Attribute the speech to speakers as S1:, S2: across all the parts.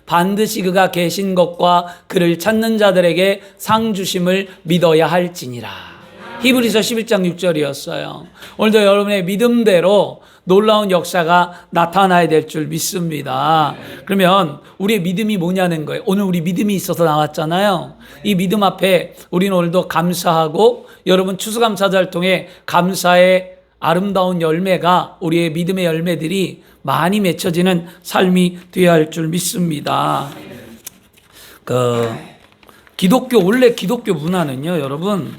S1: 반드시 그가 계신 것과 그를 찾는 자들에게 상 주심을 믿어야 할지니라. 히브리서 11장 6절이었어요. 오늘도 여러분의 믿음대로 놀라운 역사가 나타나야 될 줄 믿습니다. 그러면 우리의 믿음이 뭐냐는 거예요. 오늘 우리 믿음이 있어서 나왔잖아요. 이 믿음 앞에 우리는 오늘도 감사하고 여러분 추수감사절을 통해 감사의 아름다운 열매가 우리의 믿음의 열매들이 많이 맺혀지는 삶이 되어야 할 줄 믿습니다. 원래 기독교 문화는요, 여러분,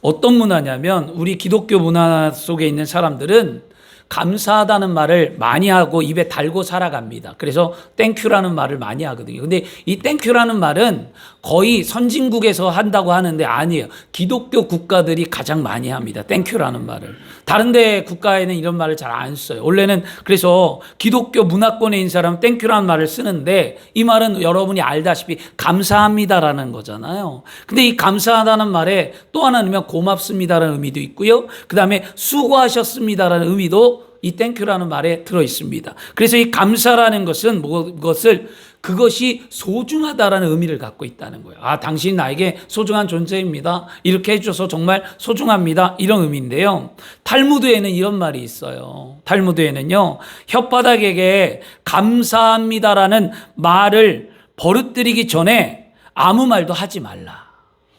S1: 어떤 문화냐면 우리 기독교 문화 속에 있는 사람들은 감사하다는 말을 많이 하고 입에 달고 살아갑니다. 그래서 땡큐라는 말을 많이 하거든요. 근데 이 땡큐라는 말은 거의 선진국에서 한다고 하는데 아니에요. 기독교 국가들이 가장 많이 합니다. 땡큐라는 말을. 다른 데 국가에는 이런 말을 잘 안 써요. 원래는 그래서 기독교 문화권에 있는 사람은 땡큐라는 말을 쓰는데 이 말은 여러분이 알다시피 감사합니다라는 거잖아요. 근데 이 감사하다는 말에 또 하나 넣으면 고맙습니다라는 의미도 있고요. 그 다음에 수고하셨습니다라는 의미도 이 땡큐라는 말에 들어 있습니다. 그래서 이 감사라는 것은 그것이 소중하다라는 의미를 갖고 있다는 거예요. 아, 당신이 나에게 소중한 존재입니다. 이렇게 해줘서 정말 소중합니다. 이런 의미인데요. 탈무드에는 이런 말이 있어요. 탈무드에는요, 혓바닥에게 감사합니다라는 말을 버릇들이기 전에 아무 말도 하지 말라.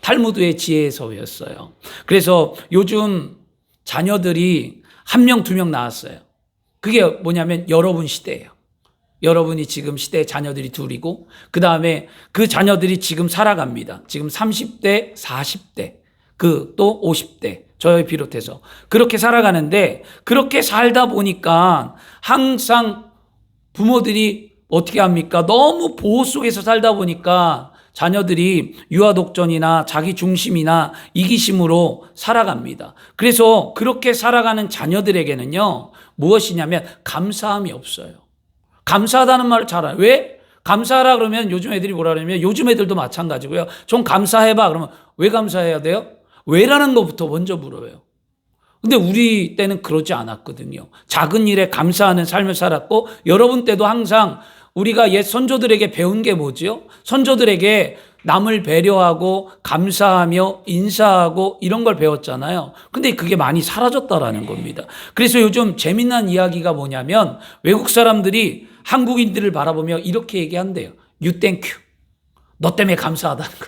S1: 탈무드의 지혜에서였어요. 그래서 요즘 자녀들이 1명, 2명 나왔어요. 그게 뭐냐면 여러분 시대예요. 여러분이 지금 시대의 자녀들이 둘이고 그 다음에 그 자녀들이 지금 살아갑니다. 지금 30대, 40대, 또 50대, 저를 비롯해서 그렇게 살아가는데 그렇게 살다 보니까 항상 부모들이 어떻게 합니까? 너무 보호 속에서 살다 보니까 자녀들이 유아독전이나 자기 중심이나 이기심으로 살아갑니다. 그래서 그렇게 살아가는 자녀들에게는요, 무엇이냐면 감사함이 없어요. 감사하다는 말을 잘 알아요. 왜? 감사하라 그러면 요즘 애들이 뭐라 그러냐면 요즘 애들도 마찬가지고요. 좀 감사해봐 그러면 왜 감사해야 돼요? 왜라는 것부터 먼저 물어요. 근데 우리 때는 그러지 않았거든요. 작은 일에 감사하는 삶을 살았고 여러분 때도 항상 우리가 옛 선조들에게 배운 게 뭐지요? 선조들에게 남을 배려하고 감사하며 인사하고 이런 걸 배웠잖아요. 근데 그게 많이 사라졌다라는 겁니다. 그래서 요즘 재미난 이야기가 뭐냐면 외국 사람들이 한국인들을 바라보며 이렇게 얘기한대요. You thank you. 너 때문에 감사하다는 거.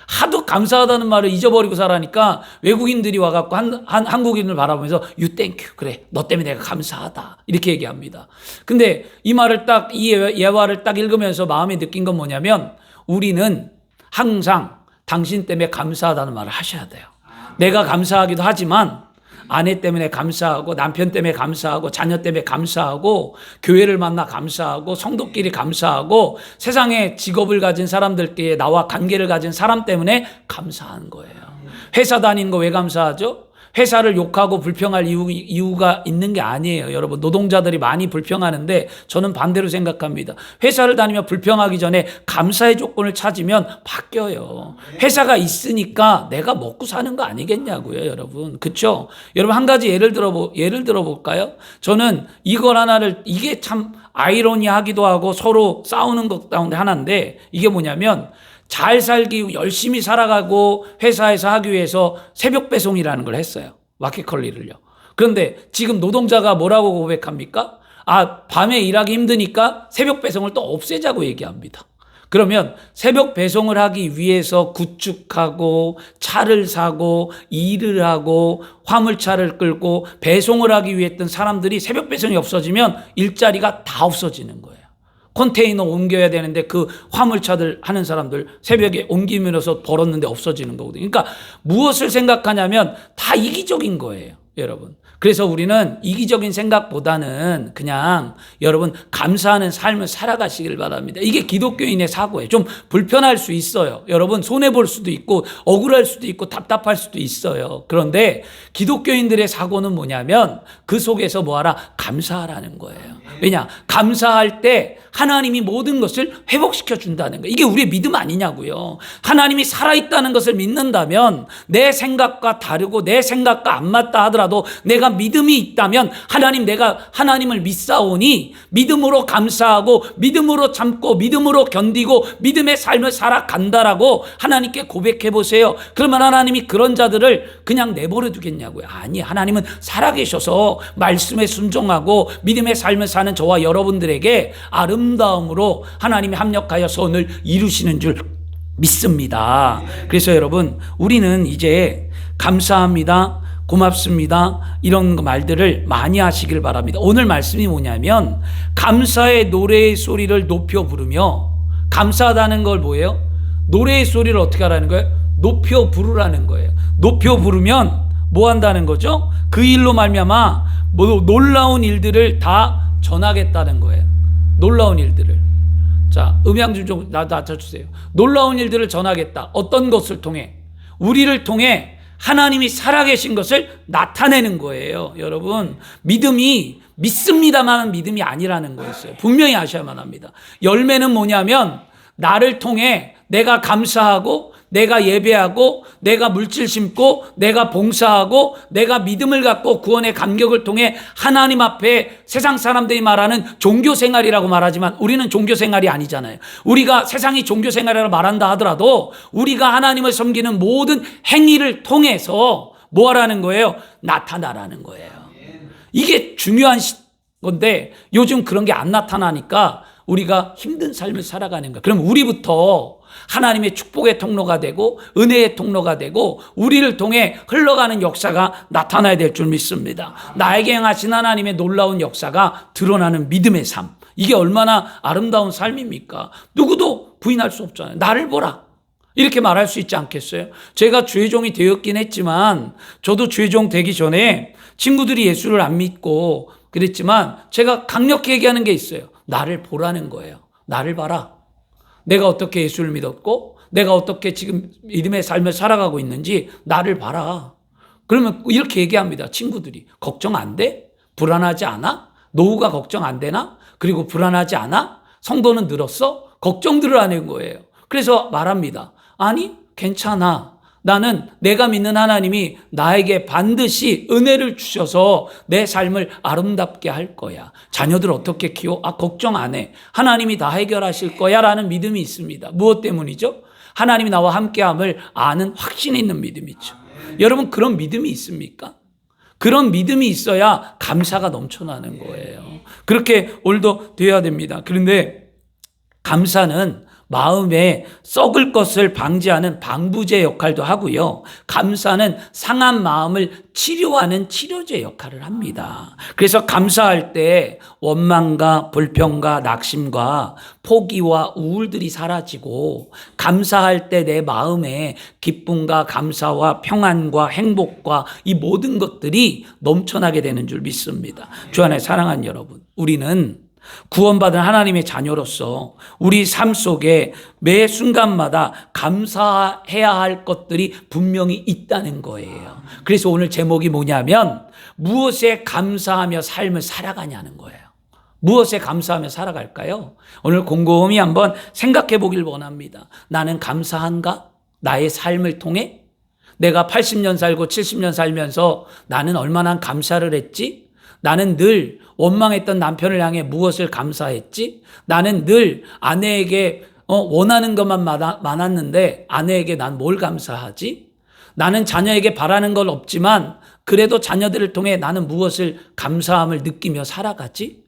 S1: 하도 감사하다는 말을 잊어버리고 살아니까 외국인들이 와갖고 한국인을 바라보면서 You thank you. 그래, 너 때문에 내가 감사하다. 이렇게 얘기합니다. 근데 이 말을 이 예화를 딱 읽으면서 마음에 느낀 건 뭐냐면 우리는 항상 당신 때문에 감사하다는 말을 하셔야 돼요. 내가 감사하기도 하지만 아내 때문에 감사하고 남편 때문에 감사하고 자녀 때문에 감사하고 교회를 만나 감사하고 성도끼리 감사하고 세상에 직업을 가진 사람들끼리 나와 관계를 가진 사람 때문에 감사한 거예요. 회사 다니는 거 왜 감사하죠? 회사를 욕하고 불평할 이유가 있는 게 아니에요. 여러분, 노동자들이 많이 불평하는데 저는 반대로 생각합니다. 회사를 다니며 불평하기 전에 감사의 조건을 찾으면 바뀌어요. 회사가 있으니까 내가 먹고 사는 거 아니겠냐고요, 여러분. 그렇죠? 여러분, 한 가지 예를 들어볼까요? 저는 이게 참 아이러니하기도 하고 서로 싸우는 것 가운데 하나인데 이게 뭐냐면 잘 살기 열심히 살아가고 회사에서 하기 위해서 새벽 배송이라는 걸 했어요. 와켓컬리를요. 그런데 지금 노동자가 뭐라고 고백합니까? 밤에 일하기 힘드니까 새벽 배송을 또 없애자고 얘기합니다. 그러면 새벽 배송을 하기 위해서 구축하고 차를 사고 일을 하고 화물차를 끌고 배송을 하기 위해 했던 사람들이 새벽 배송이 없어지면 일자리가 다 없어지는 거예요. 컨테이너 옮겨야 되는데 그 화물차들 하는 사람들 새벽에 옮기면서 벌었는데 없어지는 거거든요. 그러니까 무엇을 생각하냐면 다 이기적인 거예요, 여러분. 그래서 우리는 이기적인 생각보다는 그냥 여러분 감사하는 삶을 살아가시길 바랍니다. 이게 기독교인의 사고예요. 좀 불편할 수 있어요. 여러분 손해볼 수도 있고 억울할 수도 있고 답답할 수도 있어요. 그런데 기독교인들의 사고는 뭐냐면 그 속에서 뭐하라? 감사하라는 거예요. 왜냐? 감사할 때 하나님이 모든 것을 회복시켜 준다는 거예요. 이게 우리의 믿음 아니냐고요. 하나님이 살아있다는 것을 믿는다면 내 생각과 다르고 내 생각과 안 맞다 하더라도 하더라도 내가 믿음이 있다면 하나님, 내가 하나님을 믿사오니 믿음으로 감사하고 믿음으로 참고 믿음으로 견디고 믿음의 삶을 살아간다라고 하나님께 고백해 보세요. 그러면 하나님이 그런 자들을 그냥 내버려 두겠냐고요. 아니, 하나님은 살아계셔서 말씀에 순종하고 믿음의 삶을 사는 저와 여러분들에게 아름다움으로 하나님이 합력하여 선을 이루시는 줄 믿습니다. 그래서 여러분, 우리는 이제 감사합니다, 고맙습니다, 이런 말들을 많이 하시길 바랍니다. 오늘 말씀이 뭐냐면 감사의 노래의 소리를 높여 부르며, 감사하다는 걸 뭐예요? 노래의 소리를 어떻게 하라는 거예요? 높여 부르라는 거예요. 높여 부르면 뭐 한다는 거죠? 그 일로 말미암아 놀라운 일들을 다 전하겠다는 거예요. 놀라운 일들을. 자, 음향 좀 낮춰주세요. 놀라운 일들을 전하겠다. 어떤 것을 통해? 우리를 통해 하나님이 살아계신 것을 나타내는 거예요. 여러분, 믿음이 믿습니다만 믿음이 아니라는 거였어요. 분명히 아셔야만 합니다. 열매는 뭐냐면 나를 통해 내가 감사하고 내가 예배하고 내가 물질 심고 내가 봉사하고 내가 믿음을 갖고 구원의 감격을 통해 하나님 앞에 세상 사람들이 말하는 종교생활이라고 말하지만 우리는 종교생활이 아니잖아요. 우리가 세상이 종교생활이라고 말한다 하더라도 우리가 하나님을 섬기는 모든 행위를 통해서 뭐 하라는 거예요? 나타나라는 거예요. 이게 중요한 건데 요즘 그런 게 안 나타나니까 우리가 힘든 삶을 살아가는 거예요. 그럼 우리부터 하나님의 축복의 통로가 되고 은혜의 통로가 되고 우리를 통해 흘러가는 역사가 나타나야 될 줄 믿습니다. 나에게 행하신 하나님의 놀라운 역사가 드러나는 믿음의 삶, 이게 얼마나 아름다운 삶입니까? 누구도 부인할 수 없잖아요. 나를 보라, 이렇게 말할 수 있지 않겠어요? 제가 죄종이 되었긴 했지만 저도 죄종 되기 전에 친구들이 예수를 안 믿고 그랬지만 제가 강력히 얘기하는 게 있어요. 나를 보라는 거예요. 나를 봐라. 내가 어떻게 예수를 믿었고 내가 어떻게 지금 믿음의 삶을 살아가고 있는지 나를 봐라. 그러면 이렇게 얘기합니다. 친구들이. 걱정 안 돼? 불안하지 않아? 노후가 걱정 안 되나? 그리고 불안하지 않아? 성도는 늘었어? 걱정들을 하는 거예요. 그래서 말합니다. 아니, 괜찮아. 나는 내가 믿는 하나님이 나에게 반드시 은혜를 주셔서 내 삶을 아름답게 할 거야. 자녀들 어떻게 키워? 걱정 안 해. 하나님이 다 해결하실 거야 라는 믿음이 있습니다. 무엇 때문이죠? 하나님이 나와 함께함을 아는 확신 있는 믿음이죠. 여러분, 그런 믿음이 있습니까? 그런 믿음이 있어야 감사가 넘쳐나는 거예요. 그렇게 오늘도 되어야 됩니다. 그런데 감사는 마음에 썩을 것을 방지하는 방부제 역할도 하고요. 감사는 상한 마음을 치료하는 치료제 역할을 합니다. 그래서 감사할 때 원망과 불평과 낙심과 포기와 우울들이 사라지고 감사할 때 내 마음에 기쁨과 감사와 평안과 행복과 이 모든 것들이 넘쳐나게 되는 줄 믿습니다. 주 안에 사랑하는 여러분, 우리는 구원받은 하나님의 자녀로서 우리 삶 속에 매 순간마다 감사해야 할 것들이 분명히 있다는 거예요. 그래서 오늘 제목이 뭐냐면 무엇에 감사하며 삶을 살아가냐는 거예요. 무엇에 감사하며 살아갈까요? 오늘 곰곰이 한번 생각해 보길 원합니다. 나는 감사한가? 나의 삶을 통해? 내가 80년 살고 70년 살면서 나는 얼마나 감사를 했지? 나는 늘 원망했던 남편을 향해 무엇을 감사했지? 나는 늘 아내에게 원하는 것만 많았는데 아내에게 난 뭘 감사하지? 나는 자녀에게 바라는 건 없지만 그래도 자녀들을 통해 나는 무엇을 감사함을 느끼며 살아가지?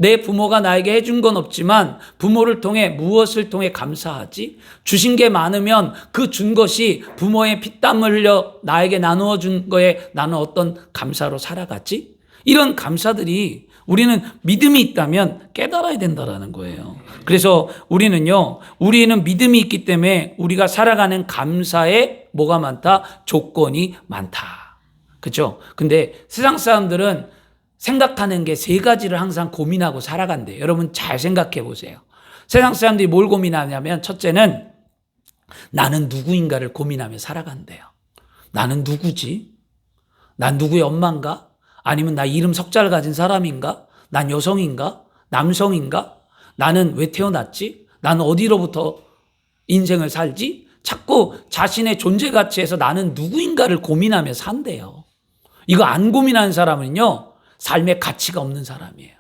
S1: 내 부모가 나에게 해준 건 없지만 부모를 통해 무엇을 통해 감사하지? 주신 게 많으면 그 준 것이 부모의 피땀을 흘려 나에게 나누어 준 거에 나는 어떤 감사로 살아가지? 이런 감사들이 우리는 믿음이 있다면 깨달아야 된다는 거예요. 그래서 우리는 믿음이 있기 때문에 우리가 살아가는 감사에 뭐가 많다? 조건이 많다. 그렇죠? 근데 세상 사람들은 생각하는 게 세 가지를 항상 고민하고 살아간대요. 여러분 잘 생각해 보세요. 세상 사람들이 뭘 고민하냐면 첫째는 나는 누구인가를 고민하며 살아간대요. 나는 누구지? 난 누구의 엄마인가? 아니면 나 이름 석자를 가진 사람인가? 난 여성인가? 남성인가? 나는 왜 태어났지? 나는 어디로부터 인생을 살지? 자꾸 자신의 존재 가치에서 나는 누구인가를 고민하며 산대요. 이거 안 고민하는 사람은요, 삶의 가치가 없는 사람이에요.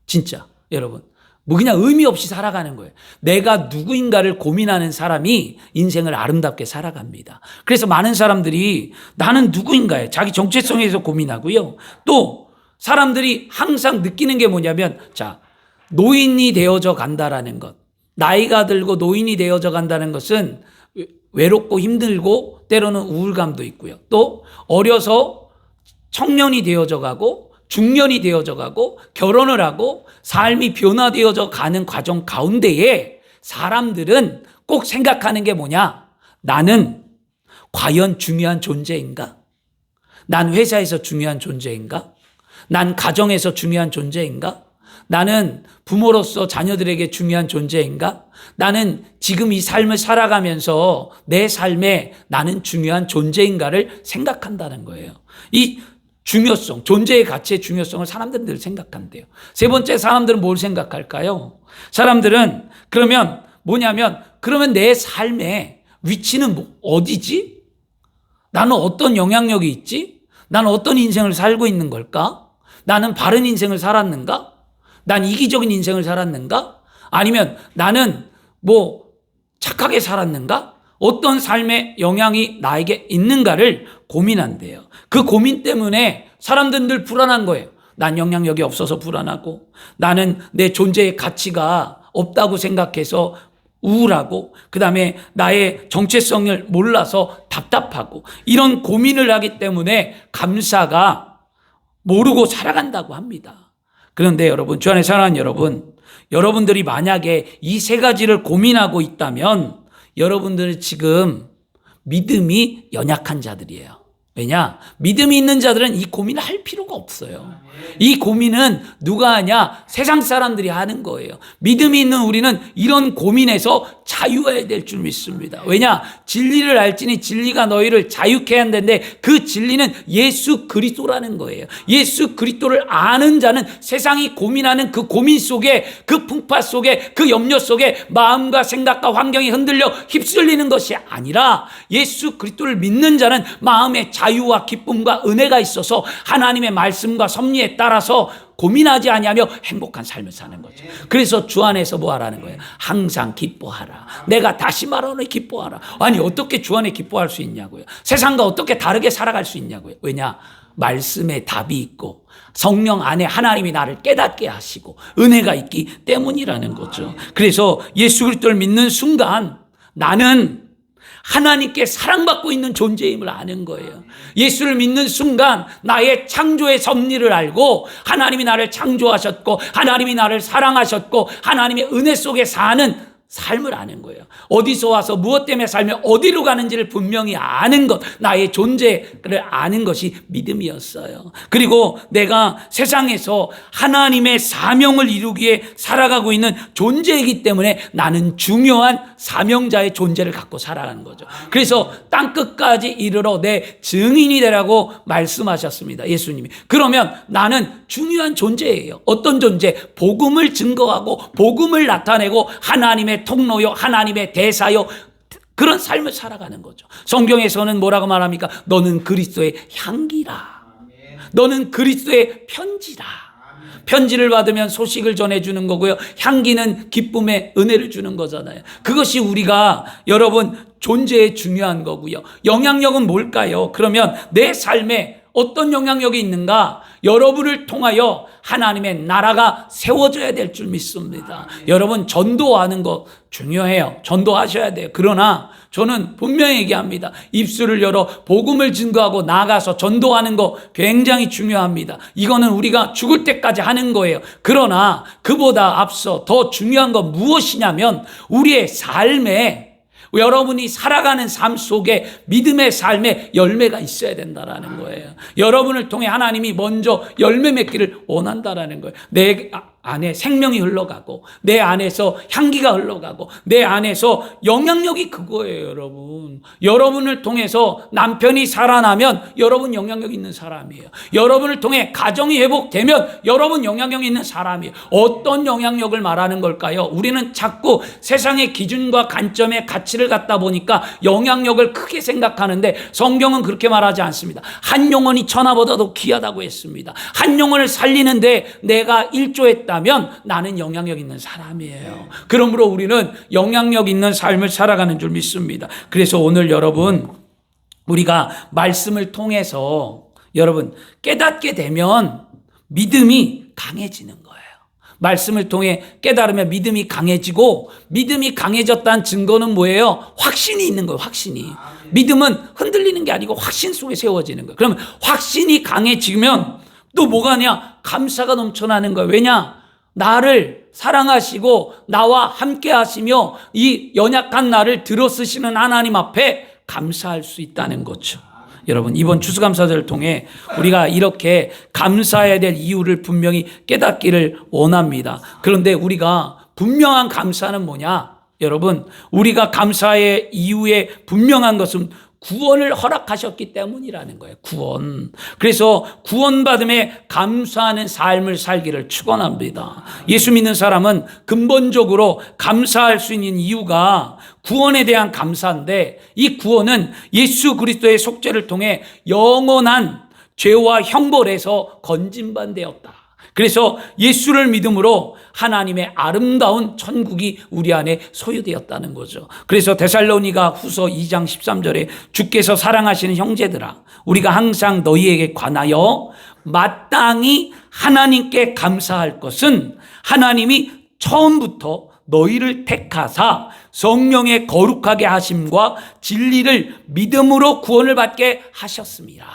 S1: 진짜 여러분, 뭐 그냥 의미 없이 살아가는 거예요. 내가 누구인가를 고민하는 사람이 인생을 아름답게 살아갑니다. 그래서 많은 사람들이 나는 누구인가에 자기 정체성에서 고민하고요. 또 사람들이 항상 느끼는 게 뭐냐면, 자, 노인이 되어져 간다라는 것, 나이가 들고 노인이 되어져 간다는 것은 외롭고 힘들고 때로는 우울감도 있고요. 또 어려서 청년이 되어져 가고 중년이 되어져 가고 결혼을 하고 삶이 변화되어져 가는 과정 가운데에 사람들은 꼭 생각하는 게 뭐냐? 나는 과연 중요한 존재인가? 난 회사에서 중요한 존재인가? 난 가정에서 중요한 존재인가? 나는 부모로서 자녀들에게 중요한 존재인가? 나는 지금 이 삶을 살아가면서 내 삶에 나는 중요한 존재인가를 생각한다는 거예요. 이 중요성, 존재의 가치의 중요성을 사람들은 늘 생각한대요. 세 번째, 사람들은 뭘 생각할까요? 사람들은 그러면 뭐냐면, 그러면 내 삶의 위치는 어디지? 나는 어떤 영향력이 있지? 나는 어떤 인생을 살고 있는 걸까? 나는 바른 인생을 살았는가? 난 이기적인 인생을 살았는가? 아니면 나는 뭐 착하게 살았는가? 어떤 삶의 영향이 나에게 있는가를 고민한대요. 그 고민 때문에 사람들은 늘 불안한 거예요. 난 영향력이 없어서 불안하고, 나는 내 존재의 가치가 없다고 생각해서 우울하고, 그 다음에 나의 정체성을 몰라서 답답하고, 이런 고민을 하기 때문에 감사가 모르고 살아간다고 합니다. 그런데 여러분, 주 안에 사랑하는 여러분, 여러분들이 만약에 이 세 가지를 고민하고 있다면 여러분들은 지금 믿음이 연약한 자들이에요. 왜냐? 믿음이 있는 자들은 이 고민을 할 필요가 없어요. 이 고민은 누가 하냐? 세상 사람들이 하는 거예요. 믿음이 있는 우리는 이런 고민에서 자유해야 될 줄 믿습니다. 왜냐? 진리를 알지니 진리가 너희를 자유케 한다는데, 그 진리는 예수 그리스도라는 거예요. 예수 그리스도를 아는 자는 세상이 고민하는 그 고민 속에, 그 풍파 속에, 그 염려 속에 마음과 생각과 환경이 흔들려 휩쓸리는 것이 아니라, 예수 그리스도를 믿는 자는 마음의 자유와 기쁨과 은혜가 있어서 하나님의 말씀과 섭리에 따라서 고민하지 아니하며 행복한 삶을 사는 거죠. 그래서 주 안에서 뭐 하라는 거예요? 항상 기뻐하라. 내가 다시 말하노니 기뻐하라. 아니, 어떻게 주 안에 기뻐할 수 있냐고요? 세상과 어떻게 다르게 살아갈 수 있냐고요? 왜냐? 말씀에 답이 있고 성령 안에 하나님이 나를 깨닫게 하시고 은혜가 있기 때문이라는 거죠. 그래서 예수 그리스도를 믿는 순간 나는 하나님께 사랑받고 있는 존재임을 아는 거예요. 예수를 믿는 순간 나의 창조의 섭리를 알고, 하나님이 나를 창조하셨고 하나님이 나를 사랑하셨고 하나님의 은혜 속에 사는 삶을 아는 거예요. 어디서 와서 무엇 때문에 살며 어디로 가는지를 분명히 아는 것, 나의 존재를 아는 것이 믿음이었어요. 그리고 내가 세상에서 하나님의 사명을 이루기에 살아가고 있는 존재이기 때문에 나는 중요한 사명자의 존재를 갖고 살아가는 거죠. 그래서 땅끝까지 이르러 내 증인이 되라고 말씀하셨습니다, 예수님이. 그러면 나는 중요한 존재예요. 어떤 존재? 복음을 증거하고 복음을 나타내고 하나님의 통로요, 하나님의 대사요, 그런 삶을 살아가는 거죠. 성경에서는 뭐라고 말합니까? 너는 그리스도의 향기라. 너는 그리스도의 편지라. 편지를 받으면 소식을 전해주는 거고요, 향기는 기쁨의 은혜를 주는 거잖아요. 그것이 우리가 여러분 존재에 중요한 거고요. 영향력은 뭘까요? 그러면 내 삶에 어떤 영향력이 있는가? 여러분을 통하여 하나님의 나라가 세워져야 될 줄 믿습니다. 여러분, 전도하는 거 중요해요. 전도하셔야 돼요. 그러나 저는 분명히 얘기합니다. 입술을 열어 복음을 증거하고 나아가서 전도하는 거 굉장히 중요합니다. 이거는 우리가 죽을 때까지 하는 거예요. 그러나 그보다 앞서 더 중요한 건 무엇이냐면, 우리의 삶에, 여러분이 살아가는 삶 속에 믿음의 삶에 열매가 있어야 된다라는 거예요. 여러분을 통해 하나님이 먼저 열매 맺기를 원한다라는 거예요. 안에 생명이 흘러가고 내 안에서 향기가 흘러가고 내 안에서 영향력이 그거예요, 여러분. 여러분을 통해서 남편이 살아나면 여러분 영향력 있는 사람이에요. 여러분을 통해 가정이 회복되면 여러분 영향력 있는 사람이에요. 어떤 영향력을 말하는 걸까요? 우리는 자꾸 세상의 기준과 관점의 가치를 갖다 보니까 영향력을 크게 생각하는데 성경은 그렇게 말하지 않습니다. 한 영혼이 천하보다도 귀하다고 했습니다. 한 영혼을 살리는데 내가 일조했다면 나는 영향력 있는 사람이에요. 그러므로 우리는 영향력 있는 삶을 살아가는 줄 믿습니다. 그래서 오늘 여러분, 우리가 말씀을 통해서 여러분 깨닫게 되면 믿음이 강해지는 거예요. 말씀을 통해 깨달으면 믿음이 강해지고, 믿음이 강해졌다는 증거는 뭐예요? 확신이 있는 거예요. 확신이. 믿음은 흔들리는 게 아니고 확신 속에 세워지는 거예요. 그러면 확신이 강해지면 또 뭐가 냐? 감사가 넘쳐나는 거예요. 왜냐? 나를 사랑하시고 나와 함께 하시며 이 연약한 나를 들어쓰시는 하나님 앞에 감사할 수 있다는 거죠. 여러분, 이번 추수감사절을 통해 우리가 이렇게 감사해야 될 이유를 분명히 깨닫기를 원합니다. 그런데 우리가 분명한 감사는 뭐냐? 여러분, 우리가 감사의 이유에 분명한 것은 구원을 허락하셨기 때문이라는 거예요. 구원. 그래서 구원받음에 감사하는 삶을 살기를 축원합니다. 예수 믿는 사람은 근본적으로 감사할 수 있는 이유가 구원에 대한 감사인데, 이 구원은 예수 그리스도의 속죄를 통해 영원한 죄와 형벌에서 건진반 되었다. 그래서 예수를 믿음으로 하나님의 아름다운 천국이 우리 안에 소유되었다는 거죠. 그래서 데살로니가 후서 2장 13절에 주께서 사랑하시는 형제들아, 우리가 항상 너희에게 관하여 마땅히 하나님께 감사할 것은 하나님이 처음부터 너희를 택하사 성령의 거룩하게 하심과 진리를 믿음으로 구원을 받게 하셨습니다.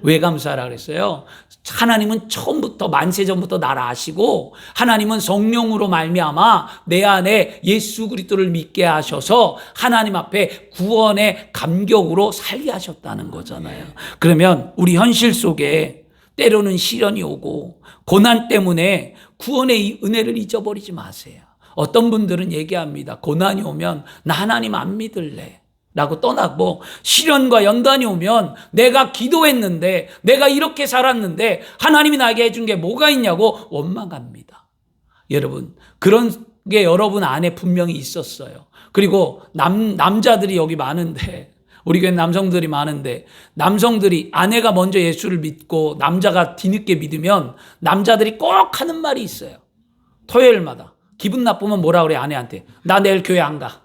S1: 왜 감사하라 그랬어요? 하나님은 처음부터 만세전부터 나를 아시고 하나님은 성령으로 말미암아 내 안에 예수 그리스도를 믿게 하셔서 하나님 앞에 구원의 감격으로 살게 하셨다는 거잖아요. 그러면 우리 현실 속에 때로는 시련이 오고 고난 때문에 구원의 은혜를 잊어버리지 마세요. 어떤 분들은 얘기합니다. 고난이 오면 나 하나님 안 믿을래 라고 떠나고, 시련과 연단이 오면 내가 기도했는데 내가 이렇게 살았는데 하나님이 나에게 해준 게 뭐가 있냐고 원망합니다. 여러분, 그런 게 여러분 안에 분명히 있었어요. 그리고 남자들이 여기 많은데, 우리 교회 남성들이 많은데, 남성들이 아내가 먼저 예수를 믿고 남자가 뒤늦게 믿으면 남자들이 꼭 하는 말이 있어요. 토요일마다 기분 나쁘면 뭐라 그래? 아내한테 나 내일 교회 안 가.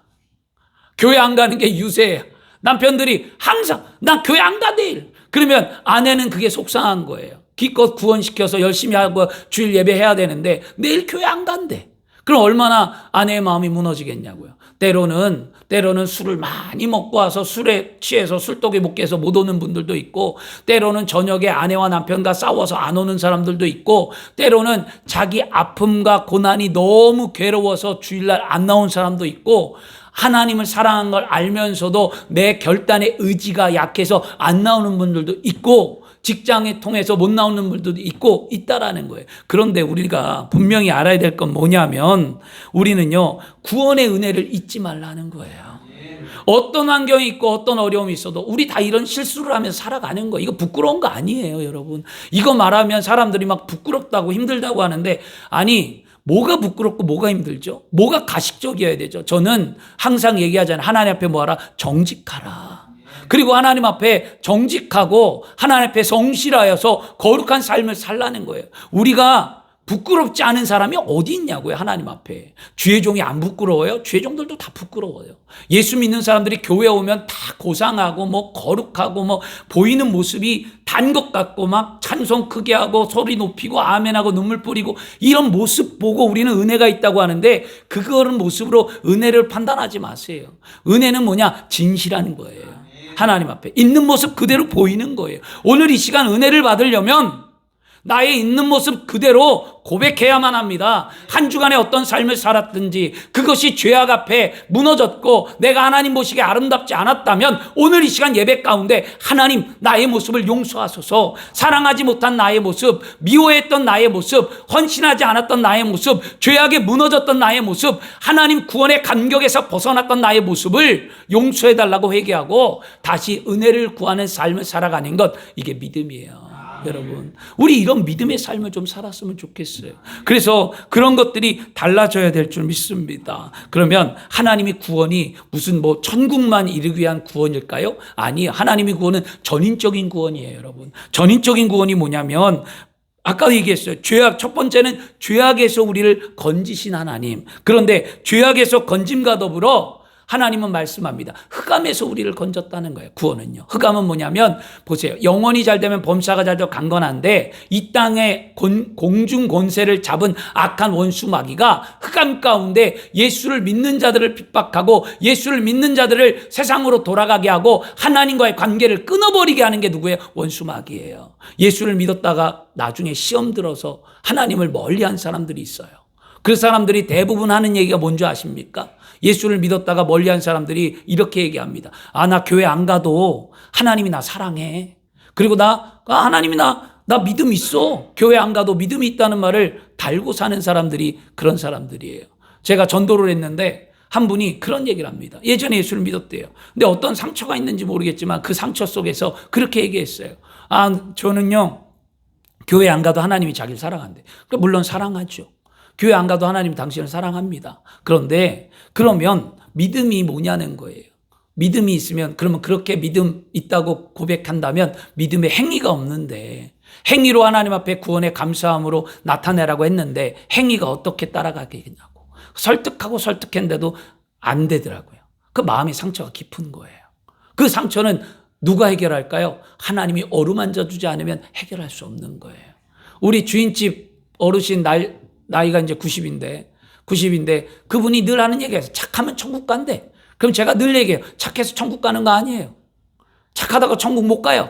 S1: 교회 안 가는 게 유세예요. 남편들이 항상 나 교회 안 가 내일. 그러면 아내는 그게 속상한 거예요. 기껏 구원시켜서 열심히 하고 주일 예배해야 되는데 내일 교회 안 간대. 그럼 얼마나 아내의 마음이 무너지겠냐고요. 때로는 술을 많이 먹고 와서 술에 취해서 술독에 못 깨서 못 오는 분들도 있고, 때로는 저녁에 아내와 남편과 싸워서 안 오는 사람들도 있고, 때로는 자기 아픔과 고난이 너무 괴로워서 주일날 안 나온 사람도 있고, 하나님을 사랑한 걸 알면서도 내 결단의 의지가 약해서 안 나오는 분들도 있고, 직장에 통해서 못 나오는 분들도 있다라는 거예요. 그런데 우리가 분명히 알아야 될 건 뭐냐면, 우리는요, 구원의 은혜를 잊지 말라는 거예요. 어떤 환경이 있고 어떤 어려움이 있어도 우리 다 이런 실수를 하면서 살아가는 거예요. 이거 부끄러운 거 아니에요, 여러분. 이거 말하면 사람들이 막 부끄럽다고 힘들다고 하는데, 아니, 뭐가 부끄럽고 뭐가 힘들죠? 뭐가 가식적이어야 되죠? 저는 항상 얘기하잖아요. 하나님 앞에 뭐하라? 정직하라. 그리고 하나님 앞에 정직하고 하나님 앞에 성실하여서 거룩한 삶을 살라는 거예요. 우리가 부끄럽지 않은 사람이 어디 있냐고요, 하나님 앞에. 주의 종이 안 부끄러워요? 주의 종들도 다 부끄러워요. 예수 믿는 사람들이 교회 오면 다 고상하고 뭐 거룩하고 뭐 보이는 모습이 단 것 같고 막 찬송 크게 하고 소리 높이고 아멘하고 눈물 뿌리고 이런 모습 보고 우리는 은혜가 있다고 하는데, 그거는 모습으로 은혜를 판단하지 마세요. 은혜는 뭐냐? 진실한 거예요. 하나님 앞에 있는 모습 그대로 보이는 거예요. 오늘 이 시간 은혜를 받으려면 나의 있는 모습 그대로 고백해야만 합니다. 한 주간에 어떤 삶을 살았든지 그것이 죄악 앞에 무너졌고 내가 하나님 보시기에 아름답지 않았다면 오늘 이 시간 예배 가운데 하나님 나의 모습을 용서하소서. 사랑하지 못한 나의 모습, 미워했던 나의 모습, 헌신하지 않았던 나의 모습, 죄악에 무너졌던 나의 모습, 하나님 구원의 감격에서 벗어났던 나의 모습을 용서해달라고 회개하고 다시 은혜를 구하는 삶을 살아가는 것, 이게 믿음이에요. 여러분, 우리 이런 믿음의 삶을 좀 살았으면 좋겠어요. 그래서 그런 것들이 달라져야 될 줄 믿습니다. 그러면 하나님의 구원이 무슨 뭐 천국만 이르기 위한 구원일까요? 아니, 하나님의 구원은 전인적인 구원이에요, 여러분. 전인적인 구원이 뭐냐면 아까 얘기했어요. 죄악, 첫 번째는 죄악에서 우리를 건지신 하나님. 그런데 죄악에서 건짐과 더불어 하나님은 말씀합니다. 흑암에서 우리를 건졌다는 거예요. 구원은요. 흑암은 뭐냐면 보세요. 영혼이 잘 되면 범사가 잘 되고 강건한데 이 땅에 공중 권세를 잡은 악한 원수 마귀가 흑암 가운데 예수를 믿는 자들을 핍박하고 예수를 믿는 자들을 세상으로 돌아가게 하고 하나님과의 관계를 끊어버리게 하는 게 누구예요? 원수 마귀예요. 예수를 믿었다가 나중에 시험 들어서 하나님을 멀리한 사람들이 있어요. 그 사람들이 대부분 하는 얘기가 뭔지 아십니까? 예수를 믿었다가 멀리한 사람들이 이렇게 얘기합니다. 나 교회 안 가도 하나님이 나 사랑해. 그리고 하나님이 나 믿음 있어. 교회 안 가도 믿음이 있다는 말을 달고 사는 사람들이 그런 사람들이에요. 제가 전도를 했는데 한 분이 그런 얘기를 합니다. 예전에 예수를 믿었대요. 근데 어떤 상처가 있는지 모르겠지만 그 상처 속에서 그렇게 얘기했어요. 저는요, 교회 안 가도 하나님이 자기를 사랑한대. 물론 사랑하죠. 교회 안 가도 하나님 당신을 사랑합니다. 그런데 그러면 믿음이 뭐냐는 거예요. 믿음이 있으면 그러면 그렇게 믿음 있다고 고백한다면 믿음의 행위가 없는데 행위로 하나님 앞에 구원의 감사함으로 나타내라고 했는데 행위가 어떻게 따라가겠냐고 설득하고 설득했는데도 안 되더라고요. 그 마음의 상처가 깊은 거예요. 그 상처는 누가 해결할까요? 하나님이 어루만져 주지 않으면 해결할 수 없는 거예요. 우리 주인집 어르신 나이가 이제 90인데 그분이 늘 하는 얘기예요. 착하면 천국 간대. 그럼 제가 늘 얘기해요. 착해서 천국 가는 거 아니에요. 착하다고 천국 못 가요.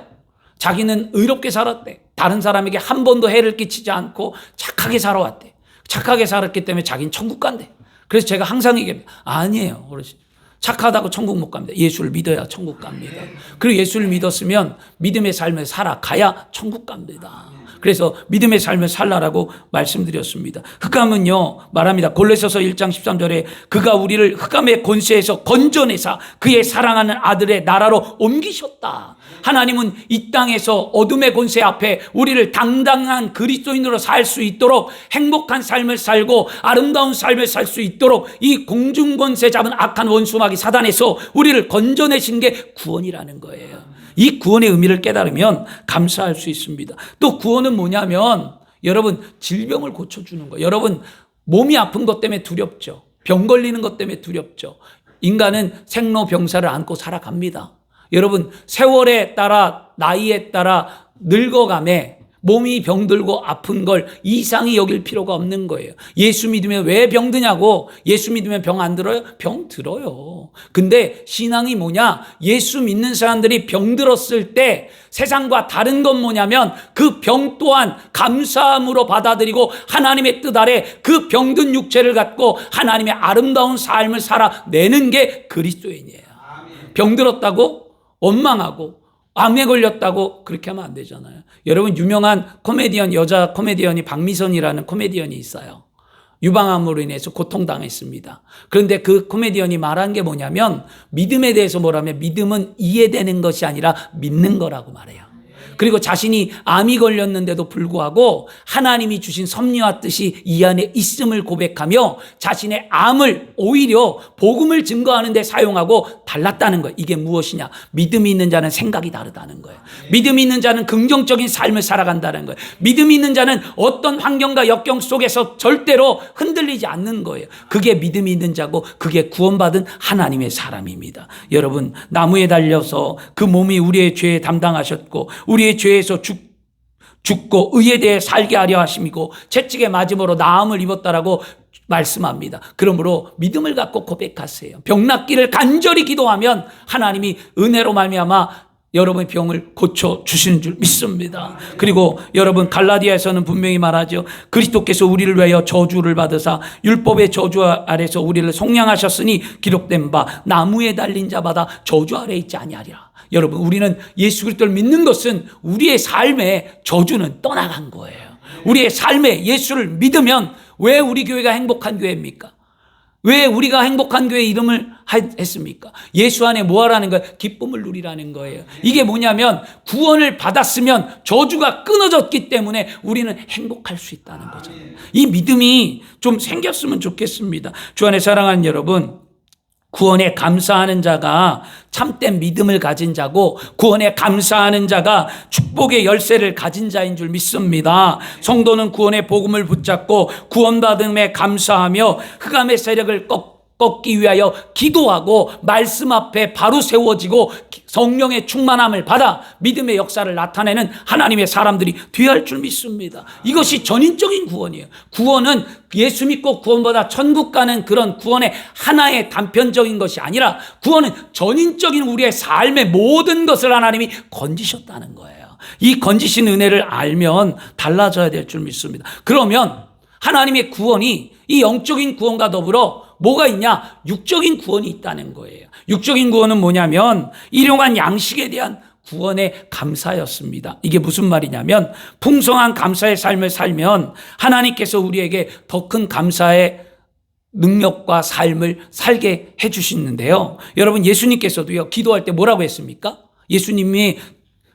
S1: 자기는 의롭게 살았대. 다른 사람에게 한 번도 해를 끼치지 않고 착하게 살아왔대. 착하게 살았기 때문에 자기는 천국 간대. 그래서 제가 항상 얘기합니다. 아니에요, 어르신. 착하다고 천국 못 갑니다. 예수를 믿어야 천국 갑니다. 그리고 예수를 믿었으면 믿음의 삶을 살아가야 천국 갑니다. 그래서 믿음의 삶을 살라라고 말씀드렸습니다. 흑암은요 말합니다. 골로새서 1장 13절에 그가 우리를 흑암의 권세에서 건져내사 그의 사랑하는 아들의 나라로 옮기셨다. 하나님은 이 땅에서 어둠의 권세 앞에 우리를 당당한 그리스도인으로 살 수 있도록 행복한 삶을 살고 아름다운 삶을 살 수 있도록 이 공중권세 잡은 악한 원수마귀 사단에서 우리를 건져내신 게 구원이라는 거예요. 이 구원의 의미를 깨달으면 감사할 수 있습니다. 또 구원은 뭐냐면 여러분 질병을 고쳐주는 거예요. 여러분 몸이 아픈 것 때문에 두렵죠. 병 걸리는 것 때문에 두렵죠. 인간은 생로병사를 안고 살아갑니다. 여러분 세월에 따라 나이에 따라 늙어감에 몸이 병들고 아픈 걸 이상히 여길 필요가 없는 거예요. 예수 믿으면 왜 병드냐고. 예수 믿으면 병 안 들어요? 병 들어요. 근데 신앙이 뭐냐? 예수 믿는 사람들이 병들었을 때 세상과 다른 건 뭐냐면 그 병 또한 감사함으로 받아들이고 하나님의 뜻 아래 그 병든 육체를 갖고 하나님의 아름다운 삶을 살아내는 게 그리스도인이에요. 병들었다고 원망하고 암에 걸렸다고 그렇게 하면 안 되잖아요. 여러분 유명한 코미디언, 여자 코미디언이 박미선이라는 코미디언이 있어요. 유방암으로 인해서 고통당했습니다. 그런데 그 코미디언이 말한 게 뭐냐면 믿음에 대해서 뭐라면 믿음은 이해되는 것이 아니라 믿는 거라고 말해요. 그리고 자신이 암이 걸렸는데도 불구하고 하나님이 주신 섭리와 뜻이 이 안에 있음을 고백하며 자신의 암을 오히려 복음을 증거하는 데 사용하고 달랐다는 거예요. 이게 무엇이냐? 믿음이 있는 자는 생각이 다르다는 거예요. 믿음이 있는 자는 긍정적인 삶을 살아간다는 거예요. 믿음이 있는 자는 어떤 환경과 역경 속에서 절대로 흔들리지 않는 거예요. 그게 믿음이 있는 자고 그게 구원받은 하나님의 사람입니다. 여러분 나무에 달려서 그 몸이 우리의 죄에 담당하셨고 우리의 죄에서 죽고 의에 대해 살게 하려 하심이고 채찍에 맞음으로 나음을 입었다라고 말씀합니다. 그러므로 믿음을 갖고 고백하세요. 병 낫기를 간절히 기도하면 하나님이 은혜로 말미암아 여러분의 병을 고쳐 주시는 줄 믿습니다. 그리고 여러분 갈라디아에서는 분명히 말하죠. 그리스도께서 우리를 위하여 저주를 받으사 율법의 저주 아래서 우리를 속량하셨으니 기록된 바 나무에 달린 자마다 저주 아래 있지 아니하리라. 여러분, 우리는 예수 그리스도를 믿는 것은 우리의 삶의 저주는 떠나간 거예요. 우리의 삶에 예수를 믿으면 왜 우리 교회가 행복한 교회입니까? 왜 우리가 행복한 교회 이름을 했습니까? 예수 안에 뭐 하라는 거예요? 기쁨을 누리라는 거예요. 이게 뭐냐면 구원을 받았으면 저주가 끊어졌기 때문에 우리는 행복할 수 있다는 거죠. 이 믿음이 좀 생겼으면 좋겠습니다. 주 안에 사랑하는 여러분, 구원에 감사하는 자가 참된 믿음을 가진 자고 구원에 감사하는 자가 축복의 열쇠를 가진 자인 줄 믿습니다. 성도는 구원의 복음을 붙잡고 구원받음에 감사하며 흑암의 세력을 꺾기 위하여 기도하고 말씀 앞에 바로 세워지고 성령의 충만함을 받아 믿음의 역사를 나타내는 하나님의 사람들이 되어야 할 줄 믿습니다. 이것이 전인적인 구원이에요. 구원은 예수 믿고 구원받아 천국 가는 그런 구원의 하나의 단편적인 것이 아니라 구원은 전인적인 우리의 삶의 모든 것을 하나님이 건지셨다는 거예요. 이 건지신 은혜를 알면 달라져야 될 줄 믿습니다. 그러면 하나님의 구원이 이 영적인 구원과 더불어 뭐가 있냐? 육적인 구원이 있다는 거예요. 육적인 구원은 뭐냐면 일용한 양식에 대한 구원의 감사였습니다. 이게 무슨 말이냐면 풍성한 감사의 삶을 살면 하나님께서 우리에게 더 큰 감사의 능력과 삶을 살게 해주시는데요. 여러분, 예수님께서도요, 기도할 때 뭐라고 했습니까? 예수님이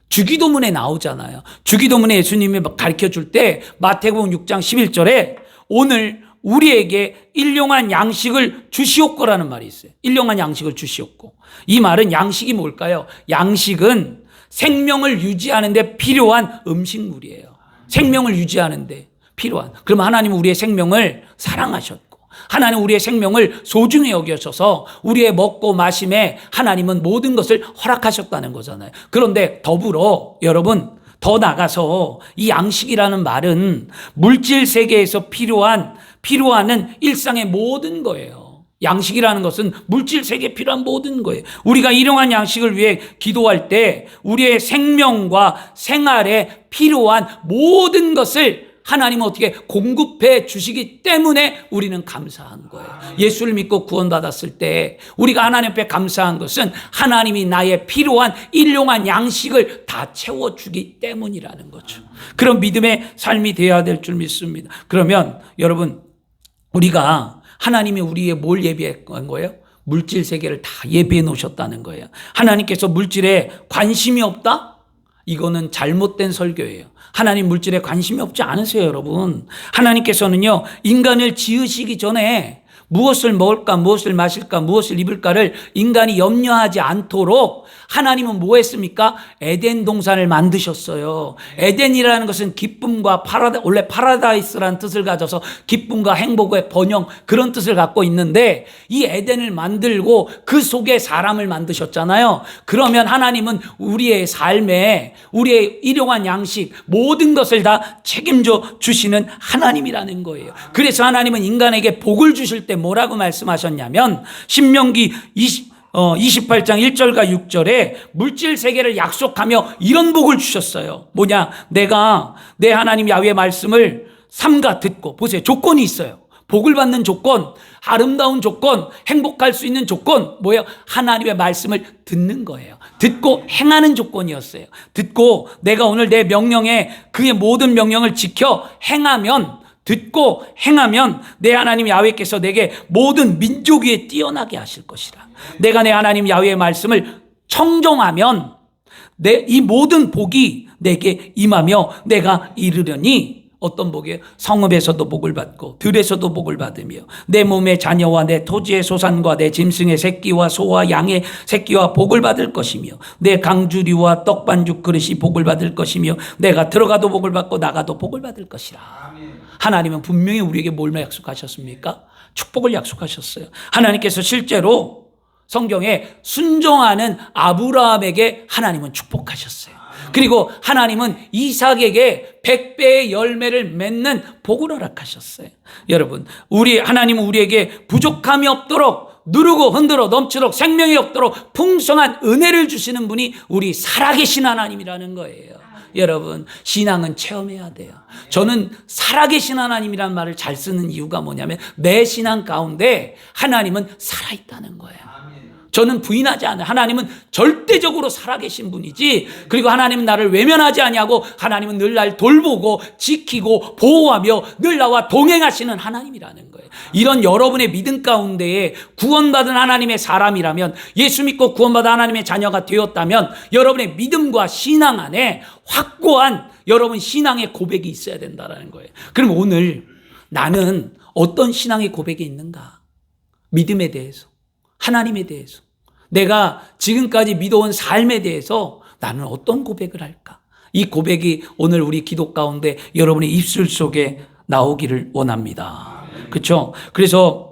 S1: 주기도문에 나오잖아요. 주기도문에 예수님이 가르쳐 줄 때 마태복음 6장 11절에 오늘 우리에게 일용한 양식을 주시옵고라는 말이 있어요. 일용한 양식을 주시옵고. 이 말은 양식이 뭘까요? 양식은 생명을 유지하는 데 필요한 음식물이에요. 생명을 유지하는 데 필요한. 그러면 하나님은 우리의 생명을 사랑하셨고 하나님은 우리의 생명을 소중히 여겨셔서 우리의 먹고 마심에 하나님은 모든 것을 허락하셨다는 거잖아요. 그런데 더불어 여러분, 더 나가서 이 양식이라는 말은 물질 세계에서 필요한 일상의 모든 거예요. 양식이라는 것은 물질 세계에 필요한 모든 거예요. 우리가 일용한 양식을 위해 기도할 때 우리의 생명과 생활에 필요한 모든 것을 하나님은 어떻게 공급해 주시기 때문에 우리는 감사한 거예요. 예수를 믿고 구원받았을 때 우리가 하나님 앞에 감사한 것은 하나님이 나의 필요한 일용한 양식을 다 채워주기 때문이라는 거죠. 그런 믿음의 삶이 되어야 될 줄 믿습니다. 그러면 여러분, 우리가 하나님이 우리의 뭘 예비한 거예요? 물질 세계를 다 예비해 놓으셨다는 거예요. 하나님께서 물질에 관심이 없다? 이거는 잘못된 설교예요. 하나님 물질에 관심이 없지 않으세요, 여러분. 하나님께서는요, 인간을 지으시기 전에 무엇을 먹을까, 무엇을 마실까, 무엇을 입을까를 인간이 염려하지 않도록 하나님은 뭐 했습니까? 에덴 동산을 만드셨어요. 에덴이라는 것은 기쁨과 원래 파라다이스라는 뜻을 가져서 기쁨과 행복의 번영, 그런 뜻을 갖고 있는데 이 에덴을 만들고 그 속에 사람을 만드셨잖아요. 그러면 하나님은 우리의 삶에 우리의 일용한 양식 모든 것을 다 책임져 주시는 하나님이라는 거예요. 그래서 하나님은 인간에게 복을 주실 때 뭐라고 말씀하셨냐면 신명기 28장 1절과 6절에 물질 세계를 약속하며 이런 복을 주셨어요. 뭐냐? 내가 내 하나님 야훼의 말씀을 삼가 듣고, 보세요, 조건이 있어요. 복을 받는 조건, 아름다운 조건, 행복할 수 있는 조건, 뭐예요? 하나님의 말씀을 듣는 거예요. 듣고 행하는 조건이었어요. 듣고 내가 오늘 내 명령에 그의 모든 명령을 지켜 행하면, 듣고 행하면 내 하나님 야훼께서 내게 모든 민족 위에 뛰어나게 하실 것이라. 내가 내 하나님 야훼의 말씀을 청종하면 이 모든 복이 내게 임하며 내가 이르려니, 어떤 복이에요? 성읍에서도 복을 받고 들에서도 복을 받으며 내 몸의 자녀와 내 토지의 소산과 내 짐승의 새끼와 소와 양의 새끼와 복을 받을 것이며 내 강주리와 떡반죽 그릇이 복을 받을 것이며 내가 들어가도 복을 받고 나가도 복을 받을 것이라. 하나님은 분명히 우리에게 뭘 약속하셨습니까? 축복을 약속하셨어요. 하나님께서 실제로 성경에 순종하는 아브라함에게 하나님은 축복하셨어요. 그리고 하나님은 이삭에게 100배의 열매를 맺는 복을 허락하셨어요. 여러분, 하나님은 우리에게 부족함이 없도록 누르고 흔들어 넘치도록 생명이 없도록 풍성한 은혜를 주시는 분이 우리 살아계신 하나님이라는 거예요. 여러분, 신앙은 체험해야 돼요. 저는 살아계신 하나님이라는 말을 잘 쓰는 이유가 뭐냐면 내 신앙 가운데 하나님은 살아있다는 거예요. 저는 부인하지 않아요. 하나님은 절대적으로 살아계신 분이지, 그리고 하나님은 나를 외면하지 아니하고 하나님은 늘 날 돌보고 지키고 보호하며 늘 나와 동행하시는 하나님이라는 거예요. 이런 여러분의 믿음 가운데에 구원받은 하나님의 사람이라면, 예수 믿고 구원받은 하나님의 자녀가 되었다면 여러분의 믿음과 신앙 안에 확고한 여러분 신앙의 고백이 있어야 된다는 거예요. 그럼 오늘 나는 어떤 신앙의 고백이 있는가? 믿음에 대해서, 하나님에 대해서, 내가 지금까지 믿어온 삶에 대해서 나는 어떤 고백을 할까? 이 고백이 오늘 우리 기도 가운데 여러분의 입술 속에 나오기를 원합니다. 그렇죠? 그래서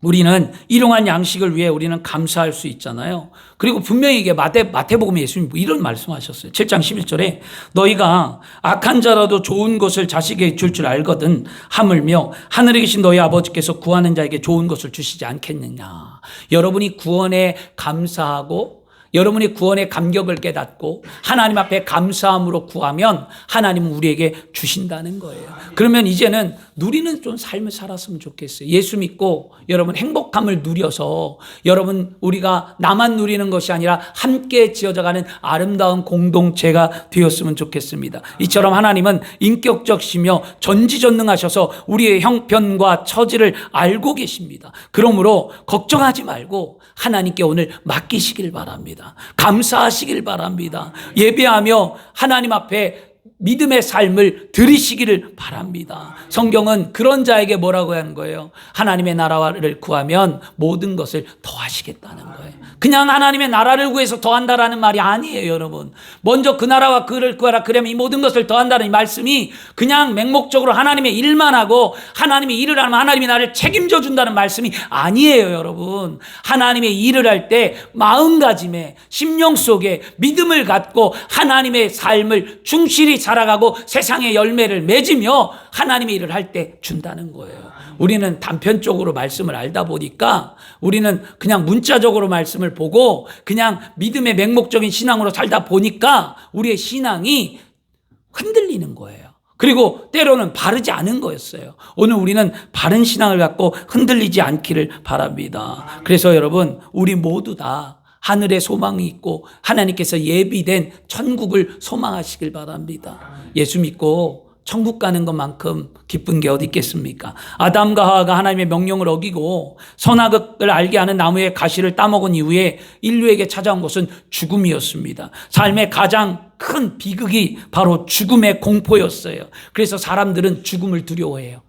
S1: 우리는 일용할 양식을 위해 우리는 감사할 수 있잖아요. 그리고 분명히 이게 마태복음에 예수님 이런 말씀하셨어요. 7장 11절에 너희가 악한 자라도 좋은 것을 자식에게 줄 알거든 하물며 하늘에 계신 너희 아버지께서 구하는 자에게 좋은 것을 주시지 않겠느냐. 여러분이 구원에 감사하고 여러분이 구원의 감격을 깨닫고 하나님 앞에 감사함으로 구하면 하나님은 우리에게 주신다는 거예요. 그러면 이제는 누리는 좀 삶을 살았으면 좋겠어요. 예수 믿고 여러분 행복함을 누려서 여러분 우리가 나만 누리는 것이 아니라 함께 지어져가는 아름다운 공동체가 되었으면 좋겠습니다. 이처럼 하나님은 인격적이시며 전지전능하셔서 우리의 형편과 처지를 알고 계십니다. 그러므로 걱정하지 말고 하나님께 오늘 맡기시길 바랍니다. 감사하시길 바랍니다. 예배하며 하나님 앞에 믿음의 삶을 들이시기를 바랍니다. 성경은 그런 자에게 뭐라고 하는 거예요? 하나님의 나라를 구하면 모든 것을 더하시겠다는 거예요. 그냥 하나님의 나라를 구해서 더한다라는 말이 아니에요, 여러분. 먼저 그 나라와 그를 구하라. 그러면 이 모든 것을 더한다는 이 말씀이 그냥 맹목적으로 하나님의 일만 하고 하나님의 일을 하면 하나님이 나를 책임져 준다는 말씀이 아니에요, 여러분. 하나님의 일을 할 때 마음가짐에 심령 속에 믿음을 갖고 하나님의 삶을 충실히 살아가고 세상의 열매를 맺으며 하나님의 일을 할 때 준다는 거예요. 우리는 단편적으로 말씀을 알다 보니까 우리는 그냥 문자적으로 말씀을 보고 그냥 믿음의 맹목적인 신앙으로 살다 보니까 우리의 신앙이 흔들리는 거예요. 그리고 때로는 바르지 않은 거였어요. 오늘 우리는 바른 신앙을 갖고 흔들리지 않기를 바랍니다. 그래서 여러분, 우리 모두 다 하늘에 소망이 있고 하나님께서 예비된 천국을 소망하시길 바랍니다. 예수 믿고 천국 가는 것만큼 기쁜 게 어디 있겠습니까? 아담과 하와가 하나님의 명령을 어기고 선악을 알게 하는 나무의 가시를 따먹은 이후에 인류에게 찾아온 것은 죽음이었습니다. 삶의 가장 큰 비극이 바로 죽음의 공포였어요. 그래서 사람들은 죽음을 두려워해요.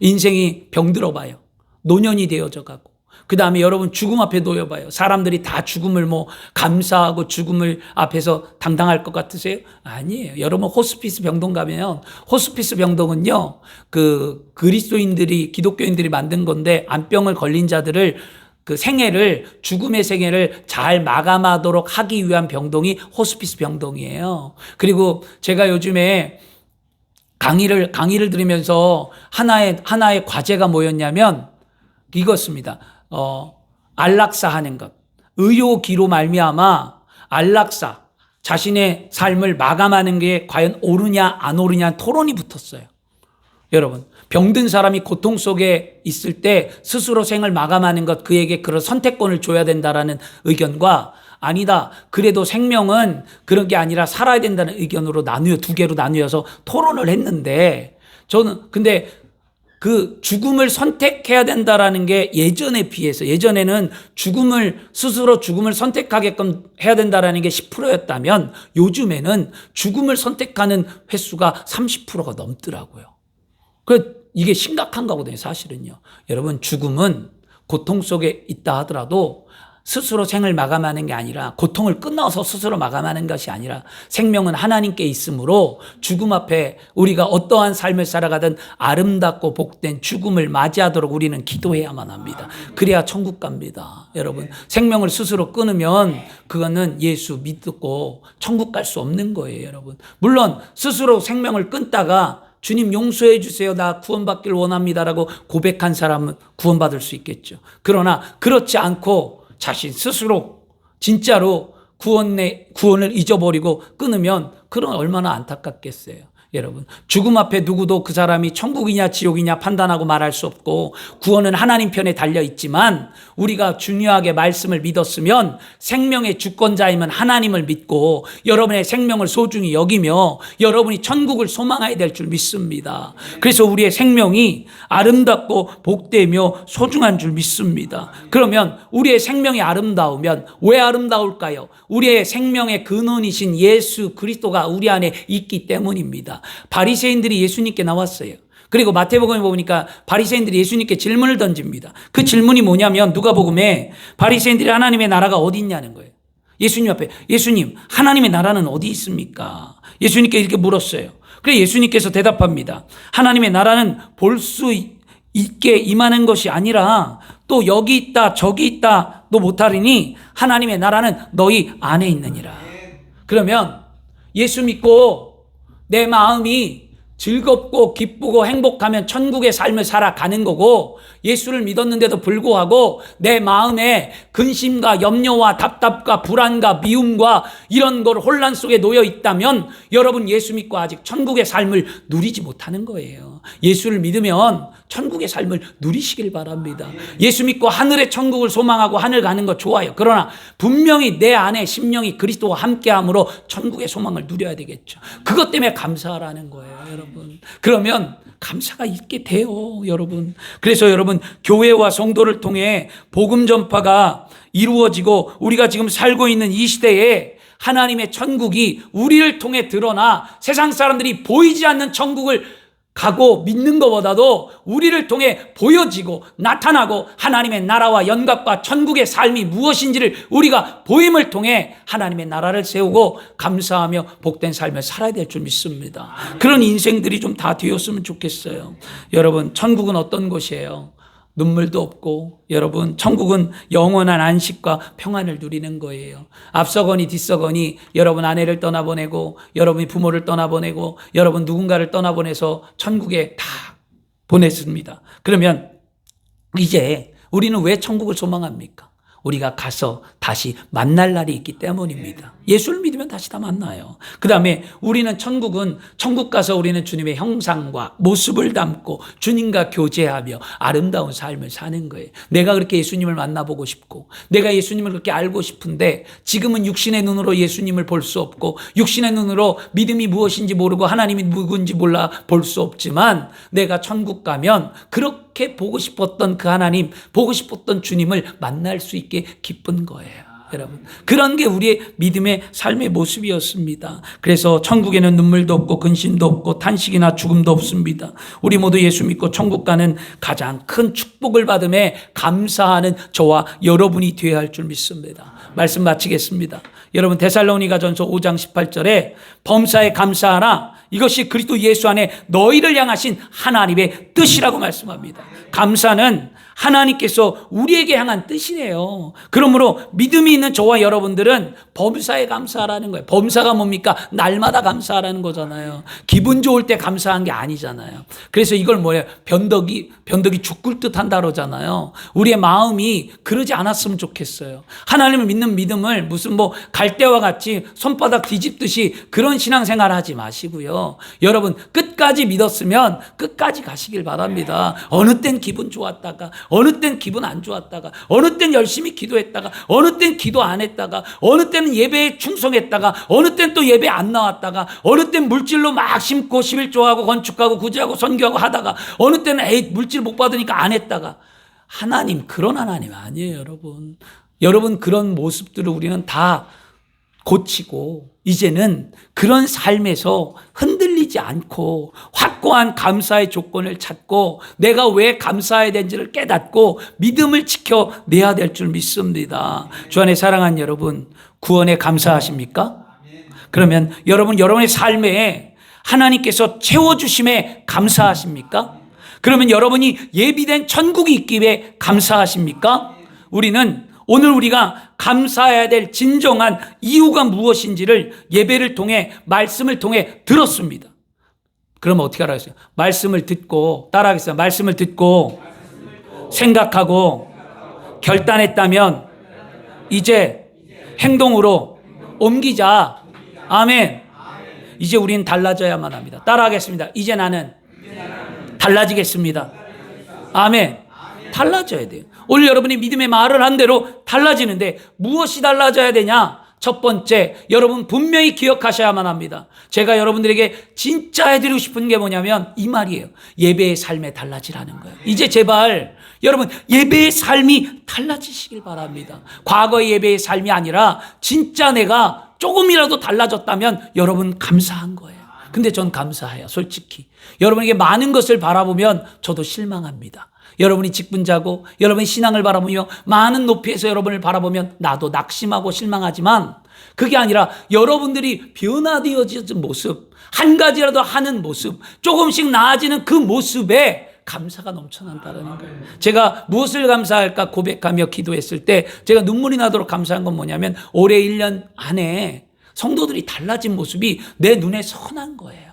S1: 인생이 병들어 봐요. 노년이 되어져 가고. 그 다음에 여러분 죽음 앞에 놓여봐요. 사람들이 다 죽음을 감사하고 죽음을 앞에서 당당할 것 같으세요? 아니에요. 여러분 호스피스 병동 가면 호스피스 병동은요, 그 그리스도인들이 기독교인들이 만든 건데 암병을 걸린 자들을 그 죽음의 생애를 잘 마감하도록 하기 위한 병동이 호스피스 병동이에요. 그리고 제가 요즘에 강의를 들으면서 하나의 과제가 뭐였냐면 이것입니다. 안락사 하는 것. 의료기로 말미암아 안락사, 자신의 삶을 마감하는 게 과연 옳으냐 안 옳으냐 토론이 붙었어요. 여러분, 병든 사람이 고통 속에 있을 때 스스로 생을 마감하는 것, 그에게 그런 선택권을 줘야 된다라는 의견과 아니다, 그래도 생명은 그런 게 아니라 살아야 된다는 의견으로 두 개로 나누어서 토론을 했는데, 저는 근데 그 죽음을 선택해야 된다라는 게 예전에 비해서, 예전에는 스스로 죽음을 선택하게끔 해야 된다라는 게 10%였다면 요즘에는 죽음을 선택하는 횟수가 30%가 넘더라고요. 이게 심각한 거거든요, 사실은요. 여러분, 죽음은 고통 속에 있다 하더라도 스스로 생을 마감하는 게 아니라, 고통을 끊어서 스스로 마감하는 것이 아니라 생명은 하나님께 있으므로 죽음 앞에 우리가 어떠한 삶을 살아가든 아름답고 복된 죽음을 맞이하도록 우리는 기도해야만 합니다. 그래야 천국 갑니다. 여러분, 생명을 스스로 끊으면 그거는 예수 믿고 천국 갈 수 없는 거예요, 여러분. 물론 스스로 생명을 끊다가 주님 용서해 주세요. 나 구원받길 원합니다라고 고백한 사람은 구원받을 수 있겠죠. 그러나 그렇지 않고 자신 스스로 진짜로 구원을 잊어버리고 끊으면 그런 얼마나 안타깝겠어요. 여러분, 죽음 앞에 누구도 그 사람이 천국이냐 지옥이냐 판단하고 말할 수 없고 구원은 하나님 편에 달려 있지만 우리가 중요하게 말씀을 믿었으면 생명의 주권자임은 하나님을 믿고 여러분의 생명을 소중히 여기며 여러분이 천국을 소망해야 될 줄 믿습니다. 그래서 우리의 생명이 아름답고 복되며 소중한 줄 믿습니다. 그러면 우리의 생명이 아름다우면 왜 아름다울까요? 우리의 생명의 근원이신 예수 그리스도가 우리 안에 있기 때문입니다. 바리새인들이 예수님께 나왔어요. 그리고 마태복음에 보니까 바리새인들이 예수님께 질문을 던집니다. 그 질문이 뭐냐면 누가복음에 바리새인들이 하나님의 나라가 어디 있냐는 거예요. 예수님 앞에 예수님 하나님의 나라는 어디 있습니까? 예수님께 이렇게 물었어요. 그래서 예수님께서 대답합니다. 하나님의 나라는 볼 수 있게 임하는 것이 아니라 또 여기 있다 저기 있다 너 못하리니 하나님의 나라는 너희 안에 있느니라. 그러면 예수 믿고 내 마음이 즐겁고 기쁘고 행복하면 천국의 삶을 살아가는 거고 예수를 믿었는데도 불구하고 내 마음에 근심과 염려와 답답과 불안과 미움과 이런 걸 혼란 속에 놓여 있다면 여러분 예수 믿고 아직 천국의 삶을 누리지 못하는 거예요. 예수를 믿으면 천국의 삶을 누리시길 바랍니다. 예수 믿고 하늘의 천국을 소망하고 하늘 가는 거 좋아요. 그러나 분명히 내 안에 심령이 그리스도와 함께함으로 천국의 소망을 누려야 되겠죠. 그것 때문에 감사하라는 거예요, 여러분. 그러면 감사가 있게 돼요, 여러분. 그래서 여러분 교회와 성도를 통해 복음 전파가 이루어지고 우리가 지금 살고 있는 이 시대에 하나님의 천국이 우리를 통해 드러나 세상 사람들이 보이지 않는 천국을 가고 믿는 것보다도 우리를 통해 보여지고 나타나고 하나님의 나라와 연갑과 천국의 삶이 무엇인지를 우리가 보임을 통해 하나님의 나라를 세우고 감사하며 복된 삶을 살아야 될 줄 믿습니다. 그런 인생들이 좀 다 되었으면 좋겠어요. 여러분, 천국은 어떤 곳이에요? 눈물도 없고 여러분 천국은 영원한 안식과 평안을 누리는 거예요. 앞서거니 뒤서거니 여러분 아내를 떠나보내고 여러분이 부모를 떠나보내고 여러분 누군가를 떠나보내서 천국에 다 보냈습니다. 그러면 이제 우리는 왜 천국을 소망합니까? 우리가 가서 다시 만날 날이 있기 때문입니다. 예수를 믿으면 다시 다 만나요. 그 다음에 우리는 천국 가서 우리는 주님의 형상과 모습을 담고 주님과 교제하며 아름다운 삶을 사는 거예요. 내가 그렇게 예수님을 만나보고 싶고 내가 예수님을 그렇게 알고 싶은데 지금은 육신의 눈으로 예수님을 볼 수 없고 육신의 눈으로 믿음이 무엇인지 모르고 하나님이 누군지 몰라 볼 수 없지만 내가 천국 가면 그렇게 보고 싶었던 그 하나님, 보고 싶었던 주님을 만날 수 있게 기쁜 거예요. 여러분, 그런 게 우리의 믿음의 삶의 모습이었습니다. 그래서 천국에는 눈물도 없고 근심도 없고 탄식이나 죽음도 없습니다. 우리 모두 예수 믿고 천국 가는 가장 큰 축복을 받음에 감사하는 저와 여러분이 되어야 할 줄 믿습니다. 말씀 마치겠습니다. 여러분, 데살로니가전서 5장 18절에 범사에 감사하라, 이것이 그리스도 예수 안에 너희를 향하신 하나님의 뜻이라고 말씀합니다. 감사는 하나님께서 우리에게 향한 뜻이래요. 그러므로 믿음이 있는 저와 여러분들은 범사에 감사하라는 거예요. 범사가 뭡니까? 날마다 감사하라는 거잖아요. 기분 좋을 때 감사한 게 아니잖아요. 그래서 이걸 뭐예요? 변덕이 죽을 듯 한다 그러잖아요. 우리의 마음이 그러지 않았으면 좋겠어요. 하나님을 믿는 믿음을 무슨 갈대와 같이 손바닥 뒤집듯이 그런 신앙생활 하지 마시고요. 여러분, 끝까지 믿었으면 끝까지 가시길 바랍니다. 어느 땐 기분 좋았다가 어느 땐 기분 안 좋았다가 어느 땐 열심히 기도했다가 어느 땐 기도 안 했다가 어느 때는 예배에 충성했다가 어느 땐 또 예배 안 나왔다가 어느 땐 물질로 막 심고 11조하고 건축하고 구제하고 선교하고 하다가 어느 때는 물질 못 받으니까 안 했다가 하나님 그런 하나님 아니에요. 여러분 그런 모습들을 우리는 다 고치고 이제는 그런 삶에서 흔들리지 않고 확고한 감사의 조건을 찾고 내가 왜 감사해야 되는지를 깨닫고 믿음을 지켜내야 될 줄 믿습니다. 주 안에 사랑하는 여러분, 구원에 감사하십니까? 그러면 여러분의 삶에 하나님께서 채워주심에 감사하십니까? 그러면 여러분이 예비된 천국이 있기 위해 감사하십니까? 오늘 우리가 감사해야 될 진정한 이유가 무엇인지를 예배를 통해 말씀을 통해 들었습니다. 그럼 어떻게 하라고 했어요? 말씀을 듣고, 따라하겠어요. 말씀을 듣고 생각하고 결단했다면 이제 행동으로 옮기자. 아멘. 이제 우리는 달라져야만 합니다. 따라하겠습니다. 이제 나는 달라지겠습니다. 아멘. 달라져야 돼요. 오늘 여러분이 믿음의 말을 한 대로 달라지는데 무엇이 달라져야 되냐? 첫 번째, 여러분 분명히 기억하셔야만 합니다. 제가 여러분들에게 진짜 해드리고 싶은 게 뭐냐면 이 말이에요. 예배의 삶에 달라지라는 거예요. 이제 제발 여러분 예배의 삶이 달라지시길 바랍니다. 과거의 예배의 삶이 아니라 진짜 내가 조금이라도 달라졌다면 여러분 감사한 거예요. 근데 전 감사해요. 솔직히. 여러분에게 많은 것을 바라보면 저도 실망합니다. 여러분이 직분자고 여러분이 신앙을 바라보며 많은 높이에서 여러분을 바라보면 나도 낙심하고 실망하지만 그게 아니라 여러분들이 변화되어지는 모습, 한 가지라도 하는 모습, 조금씩 나아지는 그 모습에 감사가 넘쳐난다는 거예요. 제가 무엇을 감사할까 고백하며 기도했을 때 제가 눈물이 나도록 감사한 건 뭐냐면 올해 1년 안에 성도들이 달라진 모습이 내 눈에 선한 거예요.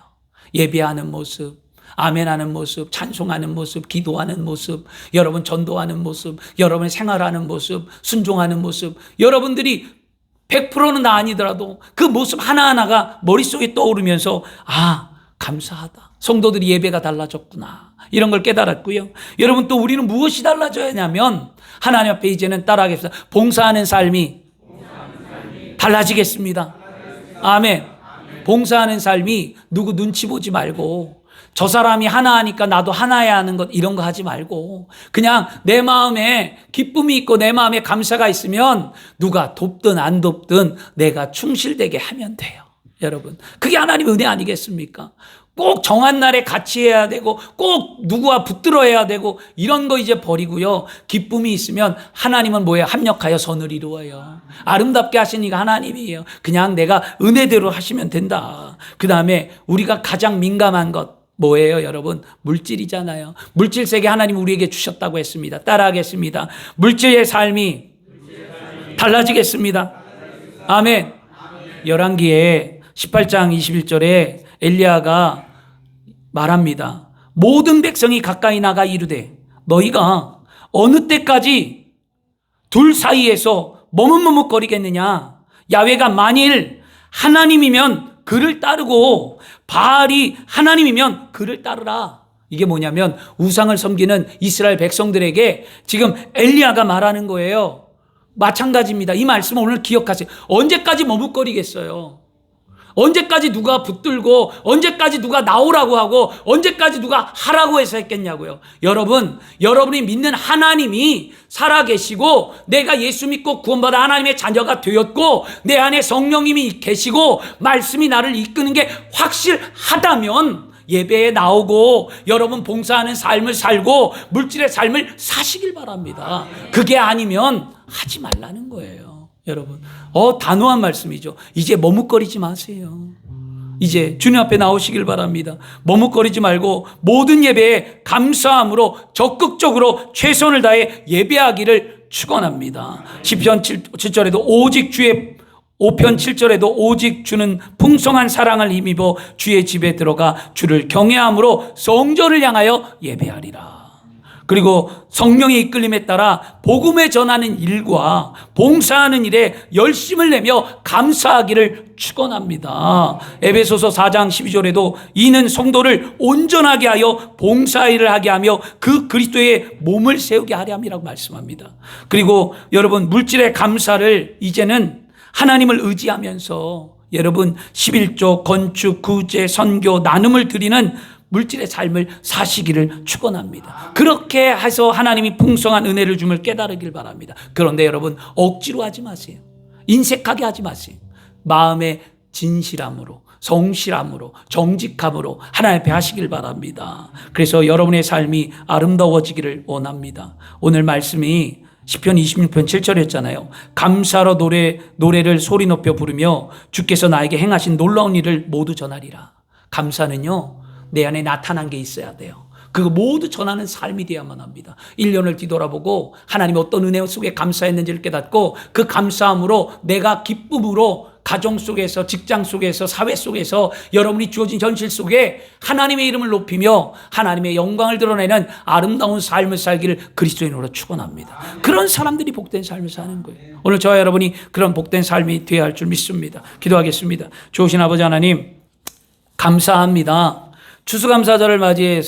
S1: 예배하는 모습, 아멘하는 모습, 찬송하는 모습, 기도하는 모습, 여러분 전도하는 모습, 여러분 생활하는 모습, 순종하는 모습, 여러분들이 100%는 아니더라도 그 모습 하나하나가 머릿속에 떠오르면서 감사하다. 성도들이 예배가 달라졌구나. 이런 걸 깨달았고요. 여러분 또 우리는 무엇이 달라져야 하냐면 하나님 앞에 이제는 따라하겠습니다. 봉사하는 삶이 달라지겠습니다. 아멘. 봉사하는 삶이 누구 눈치 보지 말고 저 사람이 하나 하니까 나도 하나야 하는 것 이런 거 하지 말고 그냥 내 마음에 기쁨이 있고 내 마음에 감사가 있으면 누가 돕든 안 돕든 내가 충실되게 하면 돼요. 여러분 그게 하나님의 은혜 아니겠습니까? 꼭 정한 날에 같이 해야 되고 꼭 누구와 붙들어야 되고 이런 거 이제 버리고요. 기쁨이 있으면 하나님은 뭐예요? 합력하여 선을 이루어요. 아름답게 하시니까 하나님이에요. 그냥 내가 은혜대로 하시면 된다. 그 다음에 우리가 가장 민감한 것 뭐예요, 여러분? 물질이잖아요. 물질 세계 하나님 우리에게 주셨다고 했습니다. 따라하겠습니다. 물질의 삶이 달라지겠습니다. 아멘. 열왕기에 18장 21절에 엘리야가 말합니다. 모든 백성이 가까이 나가 이르되 너희가 어느 때까지 둘 사이에서 머뭇머뭇거리겠느냐? 야훼가 만일 하나님이면 그를 따르고 바알이 하나님이면 그를 따르라. 이게 뭐냐면 우상을 섬기는 이스라엘 백성들에게 지금 엘리야가 말하는 거예요. 마찬가지입니다. 이 말씀을 오늘 기억하세요. 언제까지 머뭇거리겠어요? 언제까지 누가 붙들고 언제까지 누가 나오라고 하고 언제까지 누가 하라고 해서 했겠냐고요. 여러분, 여러분이 믿는 하나님이 살아계시고 내가 예수 믿고 구원받아 하나님의 자녀가 되었고 내 안에 성령님이 계시고 말씀이 나를 이끄는 게 확실하다면 예배에 나오고 여러분 봉사하는 삶을 살고 물질의 삶을 사시길 바랍니다. 그게 아니면 하지 말라는 거예요. 여러분, 단호한 말씀이죠. 이제 머뭇거리지 마세요. 이제 주님 앞에 나오시길 바랍니다. 머뭇거리지 말고 모든 예배에 감사함으로 적극적으로 최선을 다해 예배하기를 축원합니다. 시편 7절에도 오직 주의 5편 7절에도 오직 주는 풍성한 사랑을 힘입어 주의 집에 들어가 주를 경외함으로 성전을 향하여 예배하리라. 그리고 성령의 이끌림에 따라 복음을 전하는 일과 봉사하는 일에 열심을 내며 감사하기를 축원합니다. 에베소서 4장 12절에도 이는 성도를 온전하게 하여 봉사일을 하게 하며 그 그리스도의 몸을 세우게 하려 함이라고 말씀합니다. 그리고 여러분 물질의 감사를 이제는 하나님을 의지하면서 여러분 11조 건축 구제 선교 나눔을 드리는 물질의 삶을 사시기를 축원합니다. 그렇게 해서 하나님이 풍성한 은혜를 줌을 깨달으길 바랍니다. 그런데 여러분 억지로 하지 마세요. 인색하게 하지 마세요. 마음의 진실함으로 성실함으로 정직함으로 하나님 앞에 하시길 바랍니다. 그래서 여러분의 삶이 아름다워지기를 원합니다. 오늘 말씀이 시편 26편 7절이었잖아요. 감사로 노래를 소리 높여 부르며 주께서 나에게 행하신 놀라운 일을 모두 전하리라. 감사는요 내 안에 나타난 게 있어야 돼요. 그거 모두 전하는 삶이 되어야만 합니다. 1년을 뒤돌아보고 하나님 어떤 은혜 속에 감사했는지를 깨닫고 그 감사함으로 내가 기쁨으로 가정 속에서, 직장 속에서, 사회 속에서, 여러분이 주어진 현실 속에 하나님의 이름을 높이며 하나님의 영광을 드러내는 아름다운 삶을 살기를 그리스도인으로 축원합니다. 그런 사람들이 복된 삶을 사는 거예요. 오늘 저와 여러분이 그런 복된 삶이 되어야 할 줄 믿습니다. 기도하겠습니다. 좋으신 아버지 하나님, 감사합니다. 추수감사절을 맞이해서